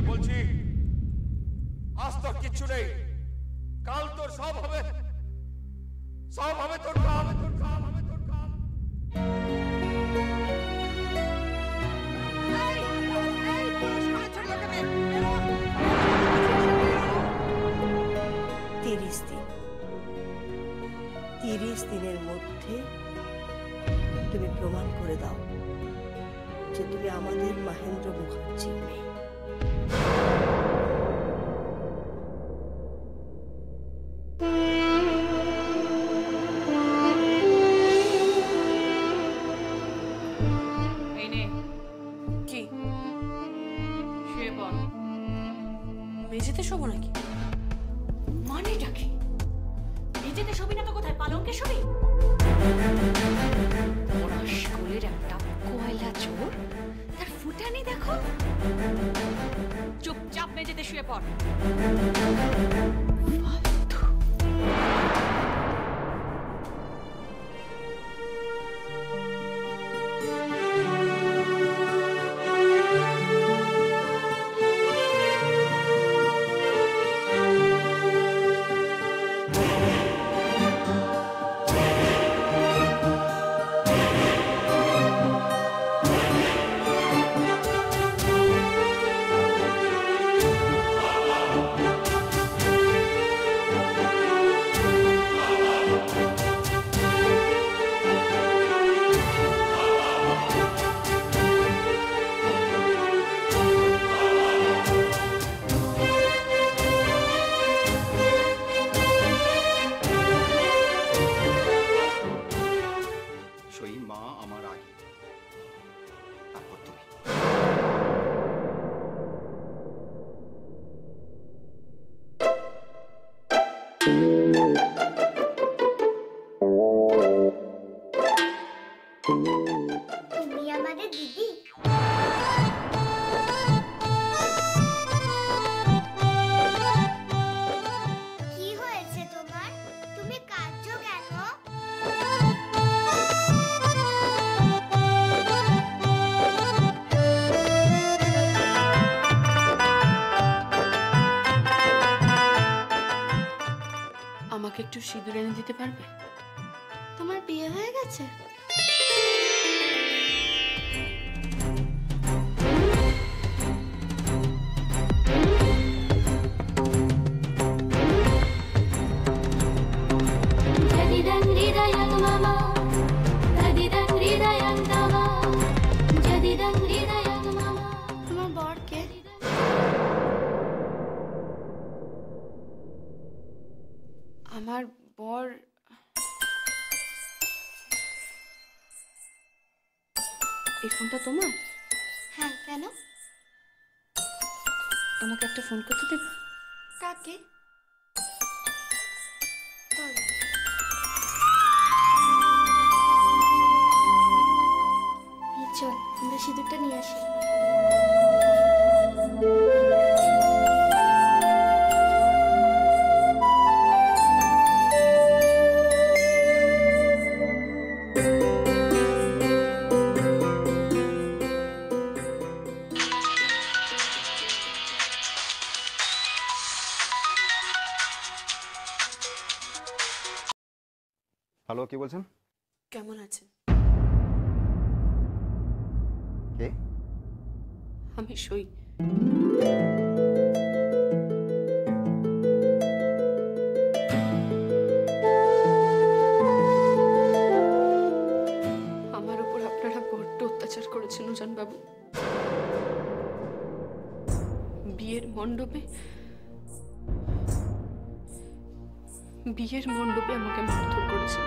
বলছি, আজ তোর কিচ্ছু নেই, কাল তোর সব হবে, সব হবে তোর কাল, তোর কাল হবে তোর কাল। তিরিশ দিনের মধ্যে তুমি প্রমাণ করে দাও যে তুমি আমাদের মহেন্দ্র মুখার্জির মেয়ে। কি শুয়ে বল, মেঝেতে শোবো নাকি? মানেটা কি? মেঝেতে শোবি না তো কোথায়? পালঙ্কে শোবি? স্কুলের একটা কয়লা চোর, তার ফুটানি দেখো। চুপচাপ মেঝেতে শুয়ে পড়। তুমি আমাদের দিদি। কি হয়েছে তোমার? তুমি কাঁদছো কেন? আমাকে একটু সিঁদুর এনে দিতে পারবে? তোমার বিয়ে হয়ে গেছে? তোমার বর কে? আমার বর এই ফোনটা তোমার? হ্যাঁ, কেন? আমাকে একটা ফোন করতে দেবে? কাকে? চল, আমরা সিঁদুরটা নিয়ে আসি। হ্যালো, কি বলছেন? কেমন আছেন? কে? আমি সই। আমার উপর আপনারা বড্ড অত্যাচার করেছেন উজান বাবু। বিয়ের মণ্ডপে আমাকে মারধর করেছেন।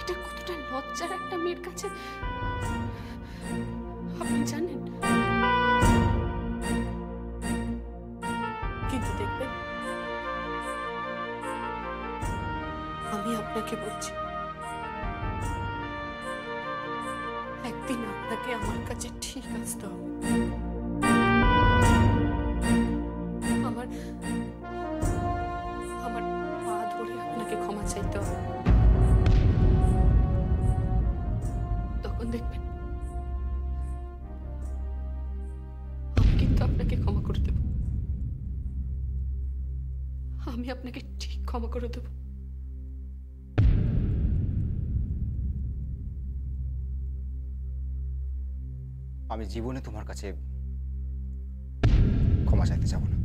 এটা কতটা লজ্জার একটা মেয়ের কাছে আপনি জানেন? কিন্তু দেখবেন, আমি আপনাকে বলছি, একদিন আপনাকে আমার কাছে ঠিক আসতে হবে। আমার পা ধরে আপনাকে ক্ষমা চাইতে হবে। তখন আমি আপনাকে ঠিক ক্ষমা করে দেব। আমি জীবনে তোমার কাছে ক্ষমা চাইতে যাব না।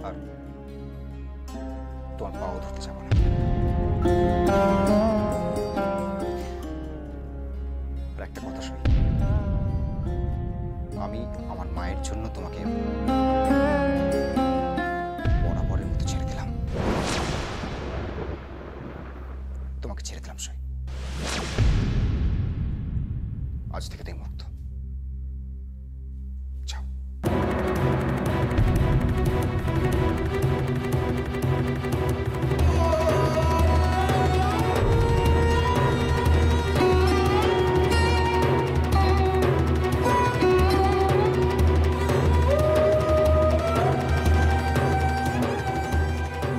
আর তোমার পাও ধরতে যাব না। আর একটা কথা শুনি, আমি আমার মায়ের জন্য তোমাকে বরাবরের মতো ছেড়ে দিলাম। তোমাকে ছেড়ে দিলাম সই। আজ থেকে তুমি মুক্ত। যাও।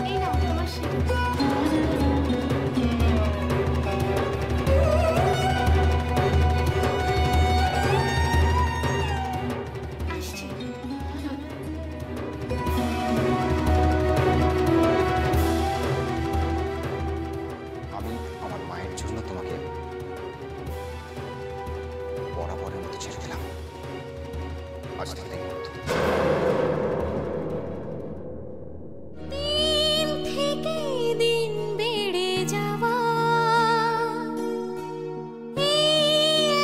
এই নাও তোমার সিঁড়ি। আসছি। আমি আমার মায়ের জন্য তোমাকে বরাবরের মতো ছেড়ে দিলাম। আজ থেকে তুমি মুক্ত। দিন থেকে দিন বেড়ে যাওয়া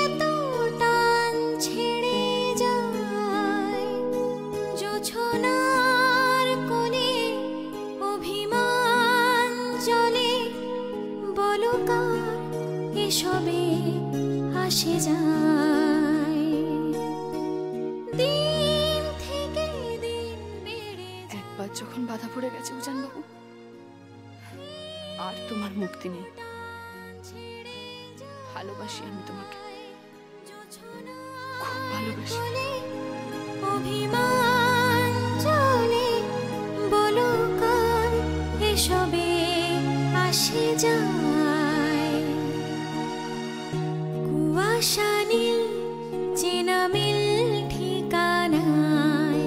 এত টান ছেড়ে যায় জোছনার কোলে অভিমান জলে বলো কার এসবে আসে যায় দিন থেকে দিন বেড়ে একবার যখন বাধা পড়ে গেছে উজান বাবু, আর তোমার মুক্তি নেই। ভালোবাসি আমি তোমাকে, খুব ভালোবাসি। অভিমান চলে বলো কার এসবে আসে যায় কুয়াশা নীল চেনা মিল ঠিকানায়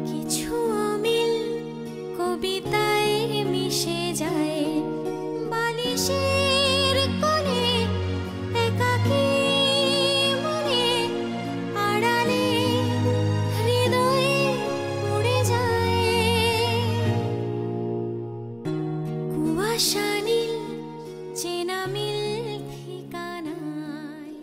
কিছু অমিল কবিতায় মিশে যায় বালিশের কোলে একাকী মনে আড়ালে হৃদয়ে উড়ে যায় কুয়াশা নীল চেনা মিল ঠিকানায়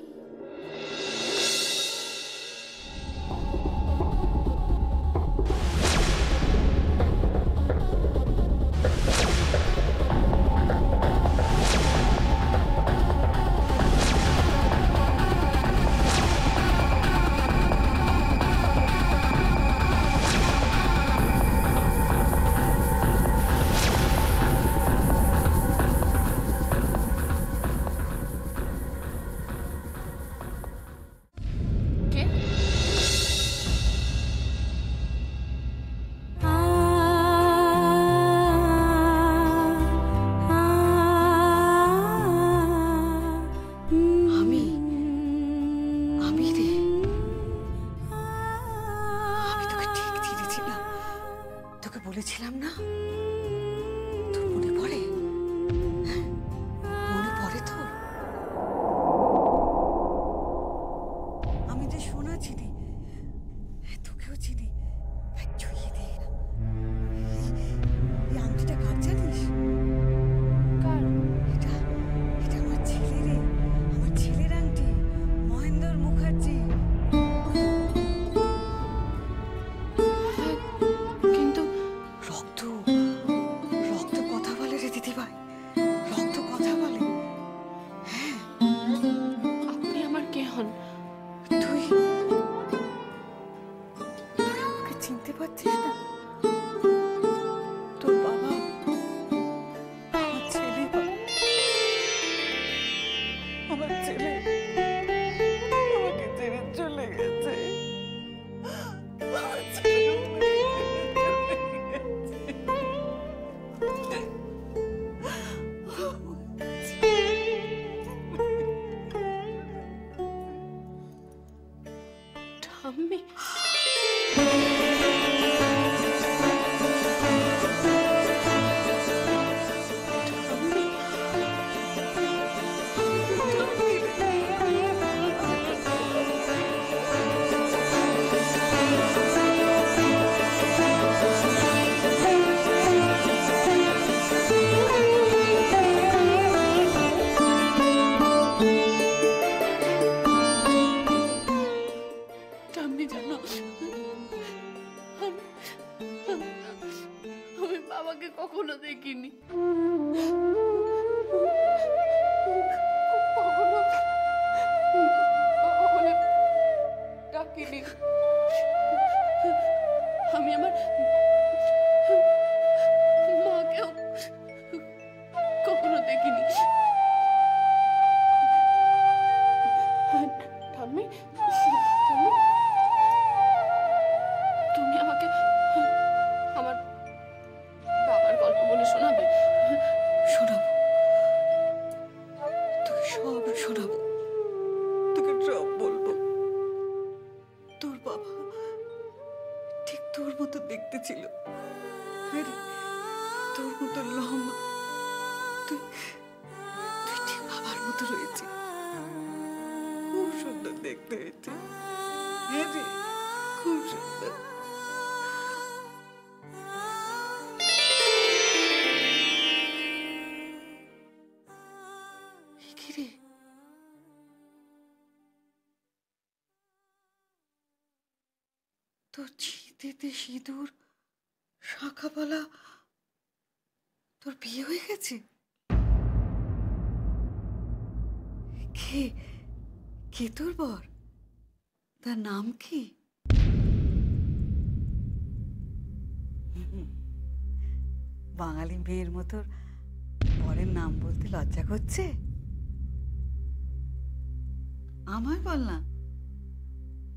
কে? আমি আমি রে, আমি তোকে ঠিক দিয়ে দিয়েছিলাম। তোকে বলেছিলাম না, তোর মনে পড়ে? হ্যাঁ? মনে পড়ে তোর? আমি যে সোনা চিনি, তোকেও চিনি। ছুঁয়ে দে না। এই আংটিটা কার জানিস? কার? এটা এটা আমার ছেলে রে, আমার ছেলের আংটি, মহেন্দ্র মুখার্জি। হ্যাঁ, কিন্তু রক্ত রক্ত কথা বলে রে দিদি ভাই, রক্ত কথা বলে। আপনি আমার কে হন? তুই তুই আমাকে চিনতে পারছিস না? তোর বাবা আমার ছেলে হয়। আমার ছেলে আমাকে ছেড়ে চলে গেছে। আমার ছেলে আমাকে ছেড়ে চলে গেছে। ঠাম্মি। কখনো দেখিনি, কখনো ডাকিনি। আমি আমার মাকেও কখনো দেখিনি। ঠাম্মি, ঠাম্মি, তুমি আমাকে আমার বাবার গল্প বলে শোনাবে? শোনাবো, তোকে সব শোনাবো, তোকে সব বলবো। তোর বাবা ঠিক তোর মতো দেখতে ছিল, তোর মতো লম্বা, তুই তুই ঠিক বাবার মতো রয়েছে, খুব সুন্দর দেখতে হয়েছে, খুব সুন্দর। কিরে, তোর চিতেতে সিঁদুর, শাঁখাপালা, তোর বিয়ে হয়ে গেছে? কে কে তোর বর? তার নাম কি? বাঙালি মেয়ের মতো বরের নাম বলতে লজ্জা করছে? আমায় বল না,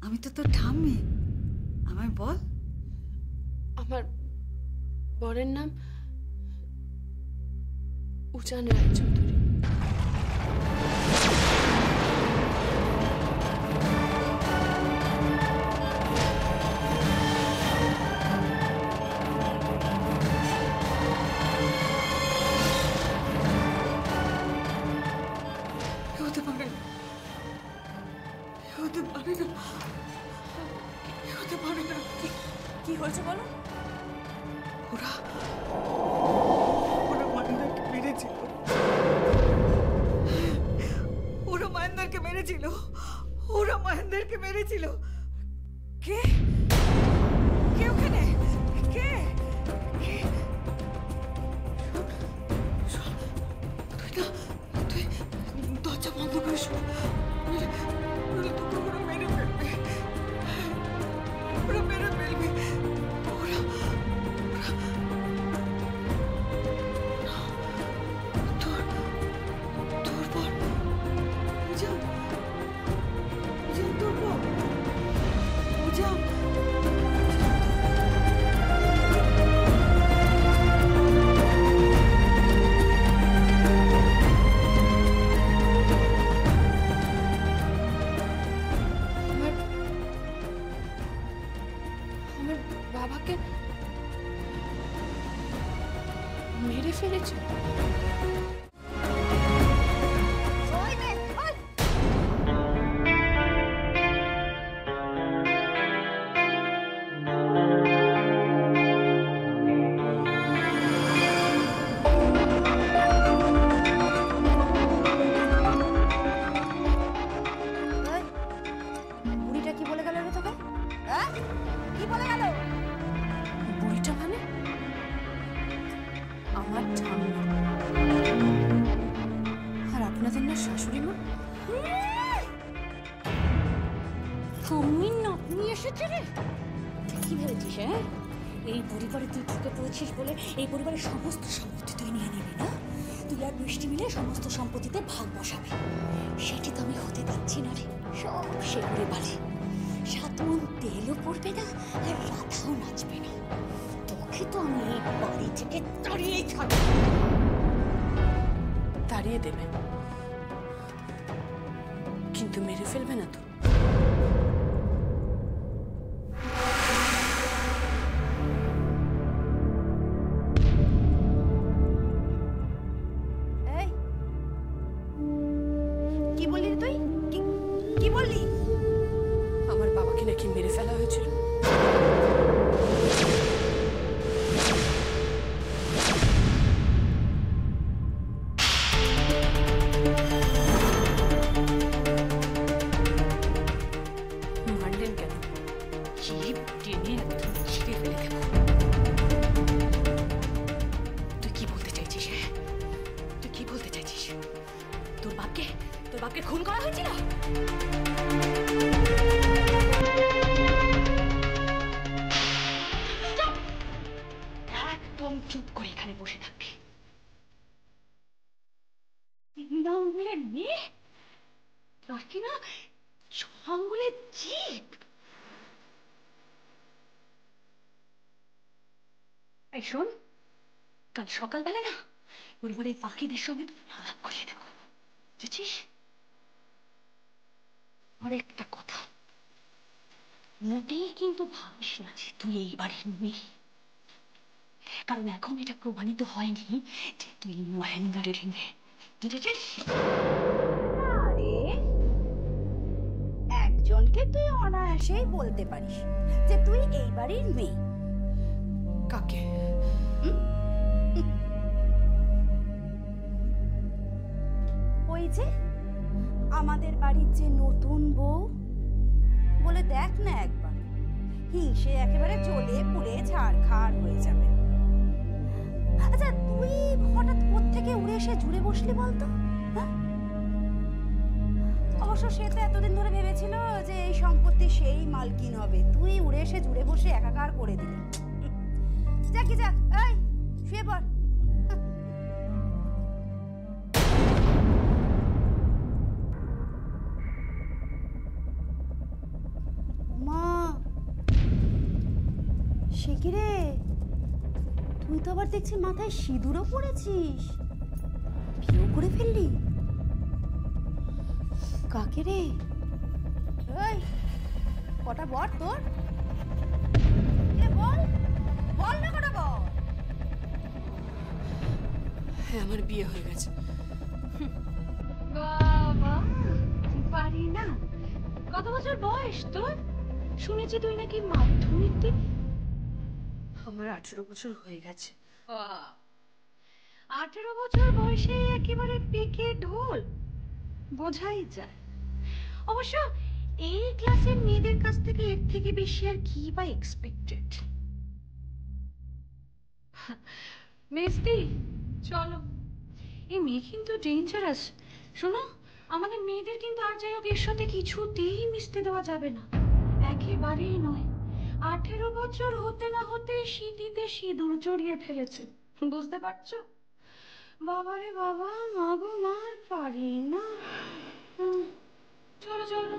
আমি তো তোর ঠাম্মি, আমায় বল। আমার বরের নাম উজান রায়চৌধুরী। হতে পারে না, হতে পারে না, হতে পারে না। কি হয়েছে বলো? ওরা ওরা মায়েন্দারকে মেরেছিল, ওরা মায়েন্দারকে মেরেছিল, ওরা মায়েন্দারকে মেরেছিল। কে কে ওখানে? কে কে? তুই না, তুই দরজা বন্ধ করে শোন, নইলে তোকে ওরা মেরে ফেলবে, ওরা মেরে ফেলবে, ওরা তোর তোর বর উজান, উজান তোর বর, উজান। আমার আমার বাবাকে মেরে ফেলেছে। বুড়িটা কি বলে গেল রে তোকে? হ্যাঁ, কি বলে গেল? বুড়িটা মানে? আমার ঠাম্মা আর আপনাদের না শাশুড়ি মা। তুমি নাতনি এসেছে রে? কি ভেবেছিস? হ্যাঁ, এই পরিবারে তুই ঢুকে পড়েছিস বলে এই পরিবারের সমস্ত সম্পত্তি তুই নিয়ে নিবি না? তুই আর বৃষ্টি মিলে সমস্ত সম্পত্তিতে ভাগ বসাবে। সেটি তো আমি হতে দিচ্ছি না রে। সব সেগুলো বালি, 7 মণ তেলও পড়বে না আর রাধাও নাচবে না। তোকে তো আমি এই বাড়ি থেকে তাড়িয়েই ছাড়ব। তাড়িয়ে দেবে, কিন্তু মেরে ফেলবে না তো? এই কি বললি তুই? কি বললি? আমার বাবাকে নাকি মেরে ফেলা হয়েছিল। মারলেন কেন? জিভ টেনে একদম ছিঁড়ে ফেলে দেব। আমাকে খুন করা হয়েছিল? Stop! একদম চুপ করে এখানে বসে থাকবি। আঙ্গুলের মেয়ে, তোর কি না আঙ্গুলের জিভ? এই শোন, কাল সকালবেলা না বুলবুলের পাখিদের সঙ্গে আলাপ করে দেবো, বুঝেছিস? আর একটা কথা, মোটেই কিন্তু ভাবিস না যে তুই এই বাড়ির মেয়ে, কারণ এখন এটা প্রমাণিত হয়নি যে তুই মহেন্দ্রের মেয়ে, বুঝেছিস? আরে একজনকে তুই অনায়াসেই বলতে পারিস যে তুই এই বাড়ির মেয়ে। কাকে? ওই যে আমাদের বাড়ির যে নতুন বউ, বলে দেখ না একবার, হিংসে একেবারে জ্বলে পুড়ে ছাড়খাড় হয়ে যাবে। আচ্ছা তুই হঠাৎ কোত্থেকে উড়ে এসে জুড়ে বসলি বলতো? হ্যাঁ, অবশ্য সে তো এতদিন ধরে ভেবেছিল যে এই সম্পত্তি সেই মালকিন হবে, তুই উড়ে এসে জুড়ে বসে একাকার করে দিলি। যা কি যা, এই শুয়ে পড়। মা, সে কি রে, তুই তো আবার দেখছি মাথায় সিঁদুরও পড়েছিস, বিয়েও করে ফেললি? কাকে রে? এই কটা বল তোর, বল বল না কটা বল। হ্যাঁ, আমার বিয়ে হয়ে গেছে। বাবা, পারি না। কত বছর বয়স তোর? শুনেছি তুই নাকি মাধ্যমিক দিবি। আমার 18 বছর হয়ে গেছে। 18 বছর বয়সে একেবারে পেকে ঢোল, বোঝাই যায়। অবশ্য এই ক্লাসের মেয়েদের কাছ থেকে এর থেকে বেশি আর কি বা এক্সপেক্টেড। মেজদি, চলো, এই মেয়ে কিন্তু ডেঞ্জারাস। শোনো, আমাদের মেয়েদের কিন্তু আর যাই হোক এর সাথে কিছুতেই মিশতে দেওয়া যাবে না, একেবারেই নয়। 18 বছর হতে না হতে সিঁথিতে সিঁদুর জড়িয়ে ফেলেছে, বুঝতে পারছো? বাবারে বাবা, মা গো মা, আর পারি না। চলো চলো।